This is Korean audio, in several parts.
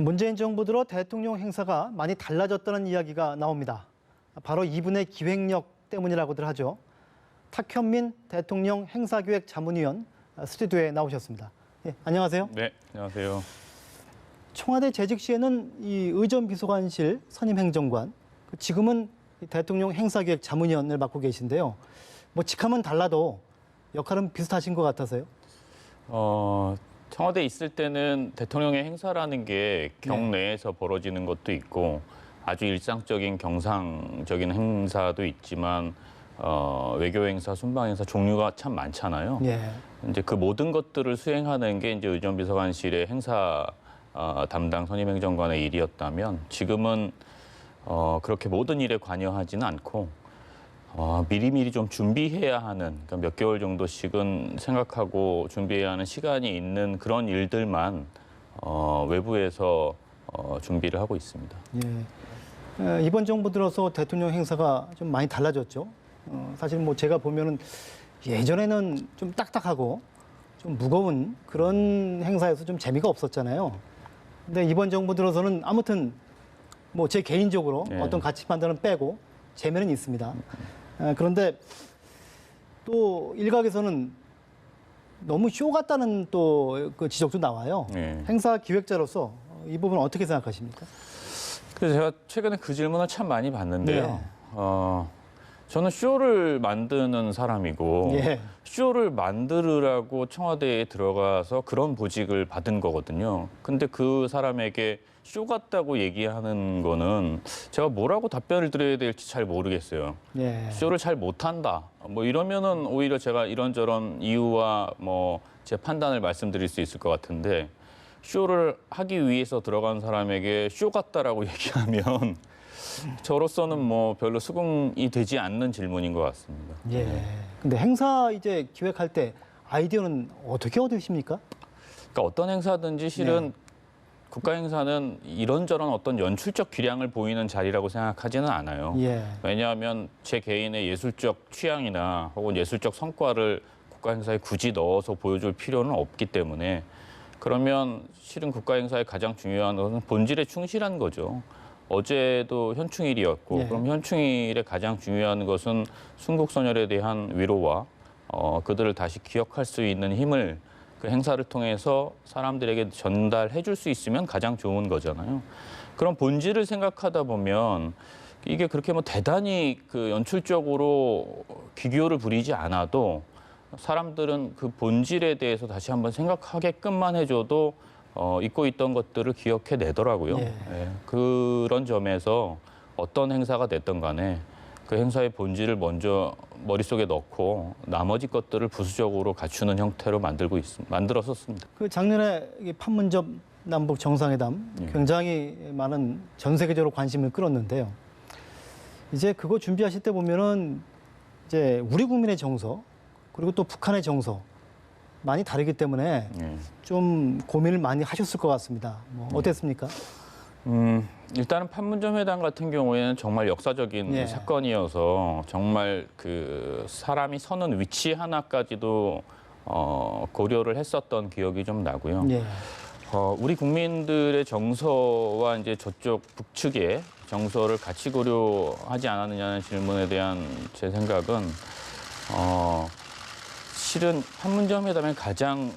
문재인 정부 들어 대통령 행사가 많이 달라졌다는 이야기가 나옵니다. 바로 이분의 기획력 때문이라고들 하죠. 탁현민 대통령 행사기획 자문위원 스튜디오에 나오셨습니다. 예, 안녕하세요. 네, 안녕하세요. 청와대 재직 시에는 이 의전비서관실 선임행정관, 지금은 대통령 행사기획 자문위원을 맡고 계신데요. 뭐 직함은 달라도 역할은 비슷하신 것 같아서요. 청와대에 있을 때는 대통령의 행사라는 게 경내에서 벌어지는 것도 있고 아주 일상적인 경상적인 행사도 있지만 외교 행사, 순방 행사 종류가 참 많잖아요. 예. 이제 그 모든 것들을 수행하는 게 이제 의전비서관실의 행사 담당 선임행정관의 일이었다면 지금은 그렇게 모든 일에 관여하지는 않고 미리미리 좀 준비해야 하는, 그러니까 몇 개월 정도씩은 생각하고 준비해야 하는 시간이 있는 그런 일들만 외부에서 준비를 하고 있습니다. 예. 이번 정부 들어서 대통령 행사가 좀 많이 달라졌죠. 사실 뭐 제가 보면은 예전에는 좀 딱딱하고 좀 무거운 그런 행사여서 좀 재미가 없었잖아요. 근데 이번 정부 들어서는 아무튼 뭐 제 개인적으로 어떤 가치 판단은 빼고 재미는 있습니다. 그런데 또 일각에서는 너무 쇼 같다는 또 그 지적도 나와요. 행사 기획자로서 이 부분 어떻게 생각하십니까? 그래서 제가 최근에 그 질문을 참 많이 받는데요. 저는 쇼를 만드는 사람이고 쇼를 만들으라고 청와대에 들어가서 그런 보직을 받은 거거든요. 근데 그 사람에게 쇼 같다고 얘기하는 거는 제가 뭐라고 답변을 드려야 될지 잘 모르겠어요. 쇼를 잘 못한다. 뭐 이러면은 오히려 제가 이런저런 이유와 뭐 제 판단을 말씀드릴 수 있을 것 같은데 쇼를 하기 위해서 들어간 사람에게 쇼 같다라고 얘기하면 저로서는 뭐 별로 수긍이 되지 않는 질문인 것 같습니다. 예. 근데 행사 이제 기획할 때 아이디어는 어떻게 얻으십니까? 그러니까 어떤 행사든지 실은 국가 행사는 이런저런 어떤 연출적 기량을 보이는 자리라고 생각하지는 않아요. 왜냐하면 제 개인의 예술적 취향이나 혹은 예술적 성과를 국가 행사에 굳이 넣어서 보여줄 필요는 없기 때문에 그러면 실은 국가 행사의 가장 중요한 것은 본질에 충실한 거죠. 어제도 현충일이었고 그럼 현충일에 가장 중요한 것은 순국선열에 대한 위로와 그들을 다시 기억할 수 있는 힘을 그 행사를 통해서 사람들에게 전달해 줄 수 있으면 가장 좋은 거잖아요. 그런 본질을 생각하다 보면 이게 그렇게 뭐 대단히 그 연출적으로 기교를 부리지 않아도 사람들은 그 본질에 대해서 다시 한번 생각하게끔만 해줘도 잊고 있던 것들을 기억해내더라고요. 그런 점에서 어떤 행사가 됐든 간에 그 행사의 본질을 먼저 머릿속에 넣고 나머지 것들을 부수적으로 갖추는 형태로 만들었었습니다. 그 작년에 판문점 남북 정상회담 굉장히 많은 전 세계적으로 관심을 끌었는데요. 이제 그거 준비하실 때 보면은 이제 우리 국민의 정서 그리고 또 북한의 정서 많이 다르기 때문에 좀 고민을 많이 하셨을 것 같습니다. 뭐 어땠습니까? 일단은 판문점 회담 같은 경우에는 정말 역사적인 사건이어서 정말 그 사람이 서는 위치 하나까지도 고려를 했었던 기억이 좀 나고요. 우리 국민들의 정서와 이제 저쪽 북측의 정서를 같이 고려하지 않았느냐는 질문에 대한 제 생각은 실은 판문점 회담에 가장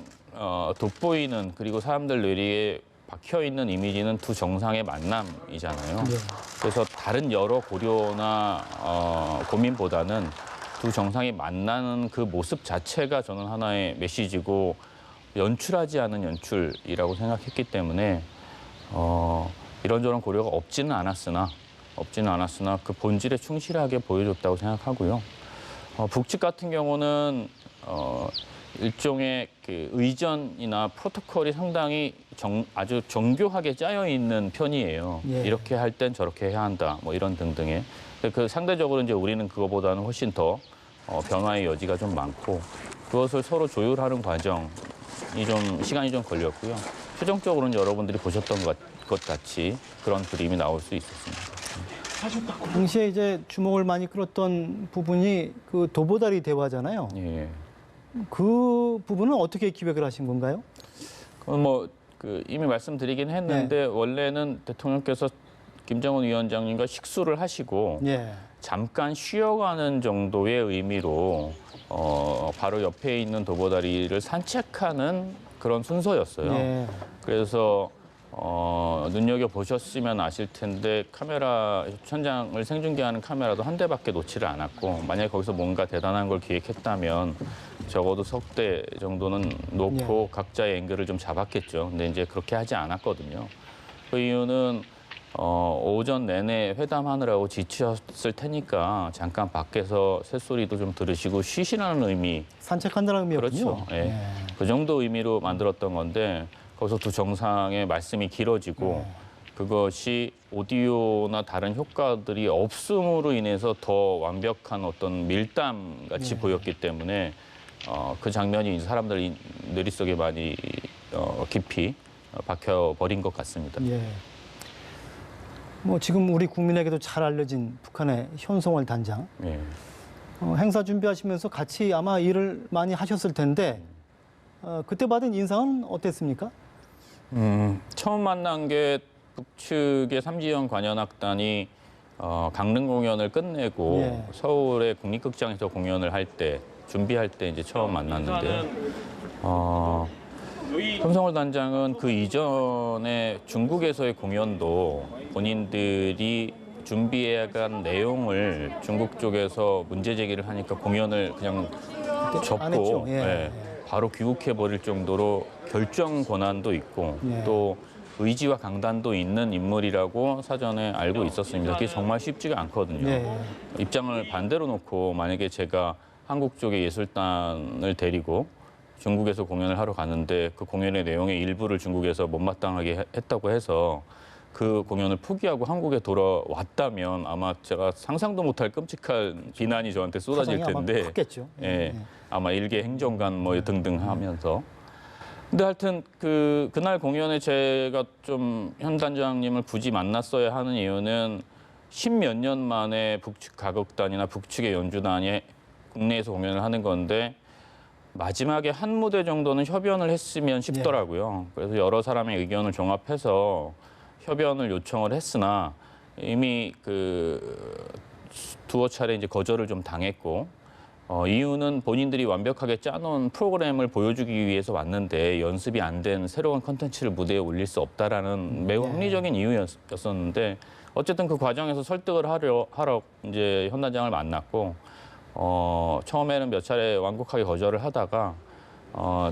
돋보이는 그리고 사람들 뇌리에 박혀있는 이미지는 두 정상의 만남이잖아요. 그래서 다른 여러 고려나 고민보다는 두 정상이 만나는 그 모습 자체가 저는 하나의 메시지고 연출하지 않은 연출이라고 생각했기 때문에 이런저런 고려가 없지는 않았으나 그 본질에 충실하게 보여줬다고 생각하고요. 북측 같은 경우는 일종의 그 의전이나 프로토콜이 상당히 아주 정교하게 짜여 있는 편이에요. 이렇게 할 땐 저렇게 해야 한다, 뭐 이런 등등의. 그 상대적으로 이제 우리는 그거보다는 훨씬 더 변화의 여지가 좀 많고 그것을 서로 조율하는 과정이 좀 시간이 좀 걸렸고요. 최종적으로는 여러분들이 보셨던 것 같이 그런 그림이 나올 수 있었습니다. 당시에 이제 주목을 많이 끌었던 부분이 그 도보다리 대화잖아요. 그 부분은 어떻게 기획을 하신 건가요? 그건 뭐 그 이미 말씀드리긴 했는데 원래는 대통령께서 김정은 위원장님과 식수를 하시고 잠깐 쉬어가는 정도의 의미로 바로 옆에 있는 도보다리를 산책하는 그런 순서였어요. 그래서 눈여겨 보셨으면 아실 텐데 카메라 현장을 생중계하는 카메라도 한 대밖에 놓지를 않았고 만약에 거기서 뭔가 대단한 걸 기획했다면 적어도 석 대 정도는 놓고 각자의 앵글을 좀 잡았겠죠. 근데 이제 그렇게 하지 않았거든요. 그 이유는 오전 내내 회담하느라고 지치셨을 테니까 잠깐 밖에서 새소리도 좀 들으시고 쉬시라는 의미. 산책한다는 의미였군요. 그렇죠. 예. 그 정도 의미로 만들었던 건데 거기서 두 정상의 말씀이 길어지고 그것이 오디오나 다른 효과들이 없음으로 인해서 더 완벽한 어떤 밀담 같이 보였기 때문에 그 장면이 사람들 뇌리속에 많이 깊이 박혀버린 것 같습니다. 뭐 지금 우리 국민에게도 잘 알려진 북한의 현송월 단장. 행사 준비하시면서 같이 아마 일을 많이 하셨을 텐데 그때 받은 인상은 어땠습니까? 처음 만난 게 북측의 삼지연 관현악단이 강릉 공연을 끝내고 서울의 국립극장에서 공연을 할 때 준비할 때 이제 처음 만났는데요. 현송월 단장은 그 이전에 중국에서의 공연도 본인들이 준비해간 내용을 중국 쪽에서 문제 제기를 하니까 공연을 그냥 접고 바로 귀국해버릴 정도로 결정 권한도 있고 또 의지와 강단도 있는 인물이라고 사전에 알고 있었습니다. 그게 정말 쉽지가 않거든요. 입장을 반대로 놓고 만약에 제가 한국 쪽의 예술단을 데리고 중국에서 공연을 하러 갔는데 그 공연의 내용의 일부를 중국에서 못마땅하게 했다고 해서 그 공연을 포기하고 한국에 돌아왔다면 아마 제가 상상도 못할 끔찍한 비난이 저한테 쏟아질 텐데 아마 컸겠죠. 아마 일개 행정관 뭐 등등 하면서 근데 하여튼 그날 공연에 제가 좀 현 단장님을 굳이 만났어야 하는 이유는 십몇 년 만에 북측 가곡단이나 북측의 연주단이 국내에서 공연을 하는 건데 마지막에 한 무대 정도는 협연을 했으면 싶더라고요. 그래서 여러 사람의 의견을 종합해서 협연을 요청을 했으나 이미 두어 차례 이제 거절을 좀 당했고 이유는 본인들이 완벽하게 짜놓은 프로그램을 보여주기 위해서 왔는데 연습이 안 된 새로운 컨텐츠를 무대에 올릴 수 없다라는 매우 합리적인 이유였었는데 어쨌든 그 과정에서 설득을 하러 이제 현 단장을 만났고 처음에는 몇 차례 완곡하게 거절을 하다가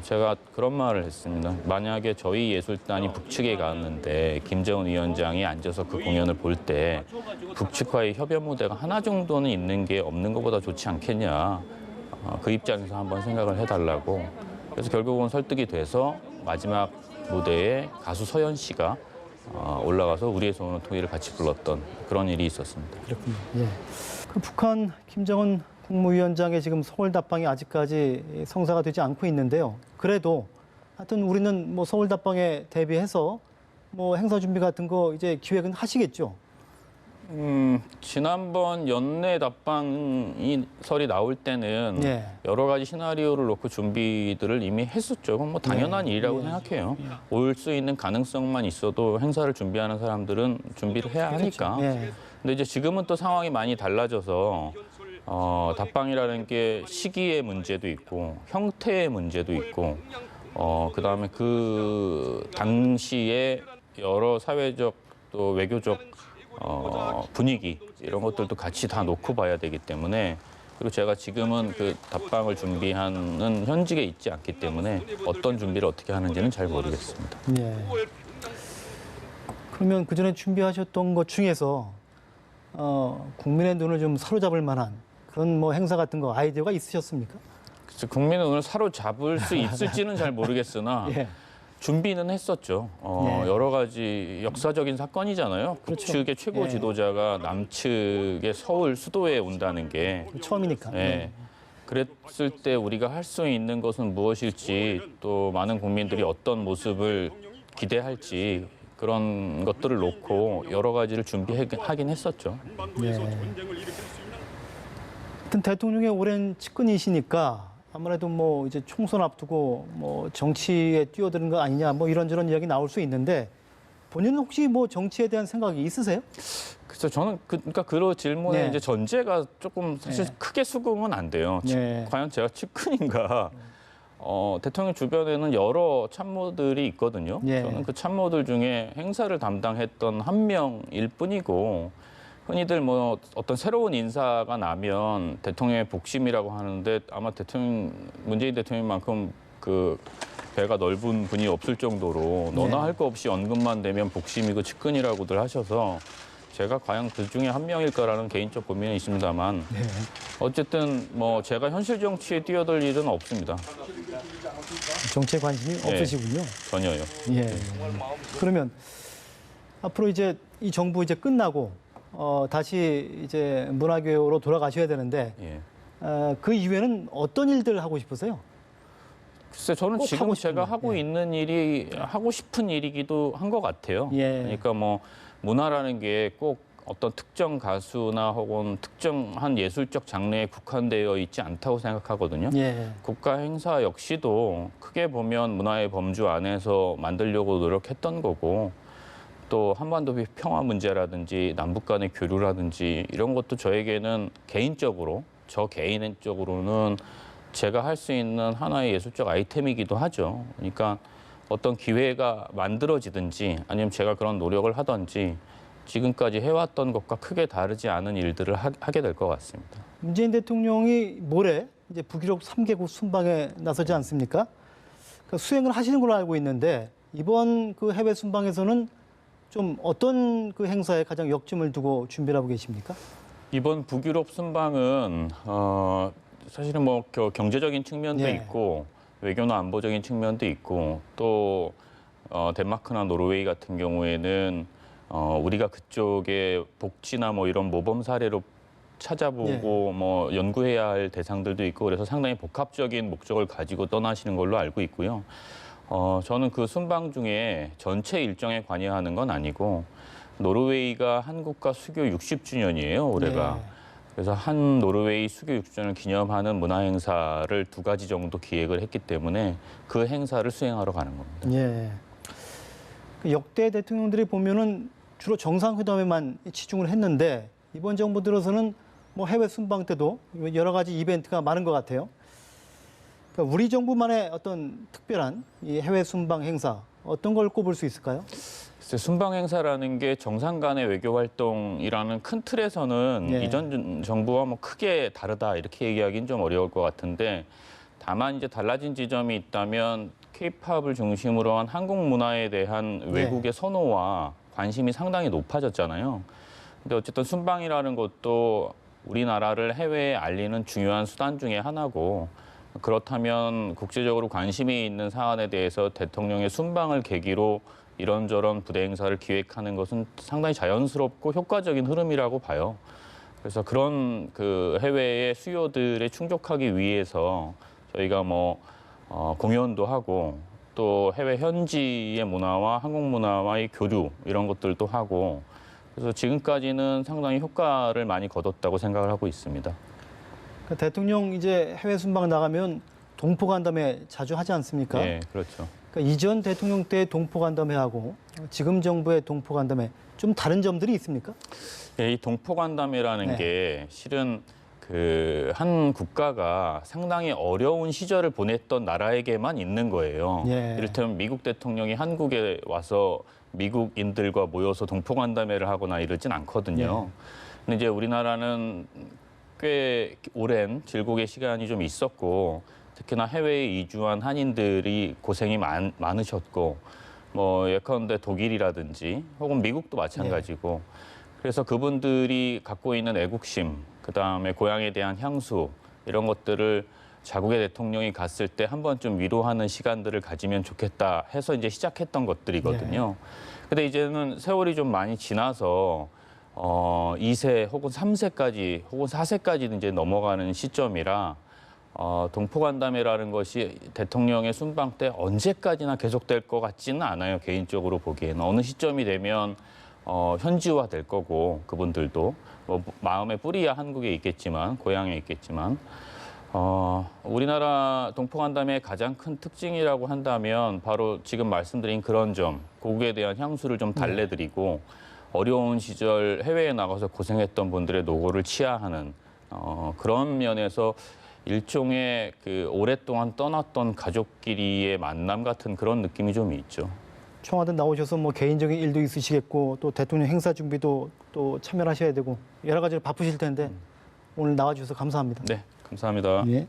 제가 그런 말을 했습니다. 만약에 저희 예술단이 북측에 갔는데 김정은 위원장이 앉아서 그 공연을 볼 때 북측과의 협연 무대가 하나 정도는 있는 게 없는 것보다 좋지 않겠냐. 그 입장에서 한번 생각을 해달라고. 그래서 결국은 설득이 돼서 마지막 무대에 가수 서현 씨가 올라가서 우리의 소원은 통일을 같이 불렀던 그런 일이 있었습니다. 그렇군요. 그 북한 김정은 국무위원장의 지금 서울 답방이 아직까지 성사가 되지 않고 있는데요. 그래도 하여튼 우리는 뭐 서울 답방에 대비해서 뭐 행사 준비 같은 거 이제 기획은 하시겠죠. 지난번 연내 답방이 설이 나올 때는 여러 가지 시나리오를 놓고 준비들을 이미 했었죠. 그건 뭐 당연한 일이라고 생각해요. 올 수 있는 가능성만 있어도 행사를 준비하는 사람들은 준비를 해야 하니까. 근데 이제 지금은 또 상황이 많이 달라져서 답방이라는 게 시기의 문제도 있고 형태의 문제도 있고 그다음에 그 당시에 여러 사회적 또 외교적 분위기 이런 것들도 같이 다 놓고 봐야 되기 때문에 그리고 제가 지금은 그 답방을 준비하는 현직에 있지 않기 때문에 어떤 준비를 어떻게 하는지는 잘 모르겠습니다. 그러면 그전에 준비하셨던 것 중에서 국민의 눈을 좀 사로잡을 만한 그런 뭐 행사 같은 거 아이디어가 있으셨습니까? 국민의 눈을 사로잡을 수 있을지는 잘 모르겠으나 준비는 했었죠. 여러 가지 역사적인 사건이잖아요. 북측의 최고 지도자가 남측의 서울 수도에 온다는 게 처음이니까. 그랬을 때 우리가 할 수 있는 것은 무엇일지 또 많은 국민들이 어떤 모습을 기대할지 그런 것들을 놓고 여러 가지를 준비하긴 했었죠. 하여튼 대통령의 오랜 측근이시니까 아무래도 뭐 이제 총선 앞두고 뭐 정치에 뛰어드는 거 아니냐 뭐 이런저런 이야기 나올 수 있는데 본인은 혹시 뭐 정치에 대한 생각이 있으세요? 그래서 저는 그러니까 그 질문에 네. 이제 전제가 조금 사실 네. 크게 수긍은 안 돼요. 네. 과연 제가 측근인가? 대통령 주변에는 여러 참모들이 있거든요. 네. 저는 그 참모들 중에 행사를 담당했던 한 명일 뿐이고 흔히들 뭐 어떤 새로운 인사가 나면 대통령의 복심이라고 하는데 아마 문재인 대통령만큼 그 배가 넓은 분이 없을 정도로 너나 할 거 없이 언급만 되면 복심이고 측근이라고들 하셔서 제가 과연 그 중에 한 명일까라는 개인적 고민은 있습니다만 네. 어쨌든 뭐 제가 현실 정치에 뛰어들 일은 없습니다. 정치에 관심이 없으시군요. 전혀요. 예. 그러면 앞으로 이제 이 정부 이제 끝나고 다시 이제 문화교로 돌아가셔야 되는데 예. 그 이후에는 어떤 일들 하고 싶으세요? 글쎄 저는 꼭 지금 하고 싶은 제가 일. 하고 예. 있는 일이 하고 싶은 일이기도 한 것 같아요. 예. 그러니까 뭐 문화라는 게 꼭 어떤 특정 가수나 혹은 특정한 예술적 장르에 국한되어 있지 않다고 생각하거든요. 예. 국가 행사 역시도 크게 보면 문화의 범주 안에서 만들려고 노력했던 거고 또 한반도 평화 문제라든지 남북 간의 교류라든지 이런 것도 저에게는 개인적으로 저 개인적으로는 제가 할 수 있는 하나의 예술적 아이템이기도 하죠. 그러니까 어떤 기회가 만들어지든지 아니면 제가 그런 노력을 하든지 지금까지 해왔던 것과 크게 다르지 않은 일들을 하게 될 것 같습니다. 문재인 대통령이 모레 이제 북유럽 3개국 순방에 나서지 않습니까? 그러니까 수행을 하시는 걸로 알고 있는데 이번 그 해외 순방에서는 좀 어떤 그 행사에 가장 역점을 두고 준비를 하고 계십니까? 이번 북유럽 순방은 사실은 뭐 경제적인 측면도 예. 있고 외교나 안보적인 측면도 있고 또 덴마크나 노르웨이 같은 경우에는 우리가 그쪽에 복지나 뭐 이런 모범 사례로 찾아보고 뭐 연구해야 할 대상들도 있고 그래서 상당히 복합적인 목적을 가지고 떠나시는 걸로 알고 있고요. 저는 그 순방 중에 전체 일정에 관여하는 건 아니고 노르웨이가 한국과 수교 60주년이에요, 올해가. 네. 그래서 한 노르웨이 수교 60주년을 기념하는 문화 행사를 2가지 정도 기획을 했기 때문에 그 행사를 수행하러 가는 겁니다. 예. 그 역대 대통령들이 보면은 주로 정상회담에만 치중을 했는데 이번 정부 들어서는 뭐 해외 순방 때도 여러 가지 이벤트가 많은 것 같아요. 그러니까 우리 정부만의 어떤 특별한 이 해외 순방 행사 어떤 걸 꼽을 수 있을까요? 순방 행사라는 게 정상 간의 외교 활동이라는 큰 틀에서는 예. 이전 정부와 뭐 크게 다르다 이렇게 얘기하기는 좀 어려울 것 같은데 다만 이제 달라진 지점이 있다면 케이팝을 중심으로 한 한국 문화에 대한 외국의 선호와 관심이 상당히 높아졌잖아요. 근데 어쨌든 순방이라는 것도 우리나라를 해외에 알리는 중요한 수단 중에 하나고 그렇다면 국제적으로 관심이 있는 사안에 대해서 대통령의 순방을 계기로 이런저런 부대 행사를 기획하는 것은 상당히 자연스럽고 효과적인 흐름이라고 봐요. 그래서 그런 그 해외의 수요들에 충족하기 위해서 저희가 뭐 공연도 하고 또 해외 현지의 문화와 한국 문화와의 교류 이런 것들도 하고 그래서 지금까지는 상당히 효과를 많이 거뒀다고 생각을 하고 있습니다. 그러니까 대통령 이제 해외 순방 나가면 동포간담회 자주 하지 않습니까? 네, 그렇죠. 그러니까 이전 대통령 때 동포간담회하고 지금 정부의 동포간담회 좀 다른 점들이 있습니까? 이 동포간담회라는 게 실은 그 한 국가가 상당히 어려운 시절을 보냈던 나라에게만 있는 거예요. 예. 이를테면 미국 대통령이 한국에 와서 미국인들과 모여서 동포간담회를 하거나 이러진 않거든요. 근데 이제 우리나라는 꽤 오랜 질곡의 시간이 좀 있었고 특히나 해외에 이주한 한인들이 고생이 많으셨고 뭐 예컨대 독일이라든지 혹은 미국도 마찬가지고 그래서 그분들이 갖고 있는 애국심 그다음에 고향에 대한 향수 이런 것들을 자국의 대통령이 갔을 때 한 번쯤 위로하는 시간들을 가지면 좋겠다 해서 이제 시작했던 것들이거든요. 근데 이제는 세월이 좀 많이 지나서 2세 혹은 3세까지 혹은 4세까지는 이제 넘어가는 시점이라 동포간담회라는 것이 대통령의 순방 때 언제까지나 계속될 것 같지는 않아요. 개인적으로 보기에는 어느 시점이 되면 현지화 될 거고 그분들도 뭐 마음의 뿌리야 한국에 있겠지만 고향에 있겠지만 우리나라 동포간담회의 가장 큰 특징이라고 한다면 바로 지금 말씀드린 그런 점, 고국에 대한 향수를 좀 달래드리고 어려운 시절 해외에 나가서 고생했던 분들의 노고를 치하하는 그런 면에서 일종의 그 오랫동안 떠났던 가족끼리의 만남 같은 그런 느낌이 좀 있죠. 청와대 나오셔서 뭐 개인적인 일도 있으시겠고 또 대통령 행사 준비도 또 참여하셔야 되고 여러 가지로 바쁘실 텐데 오늘 나와주셔서 감사합니다. 네, 감사합니다. 예.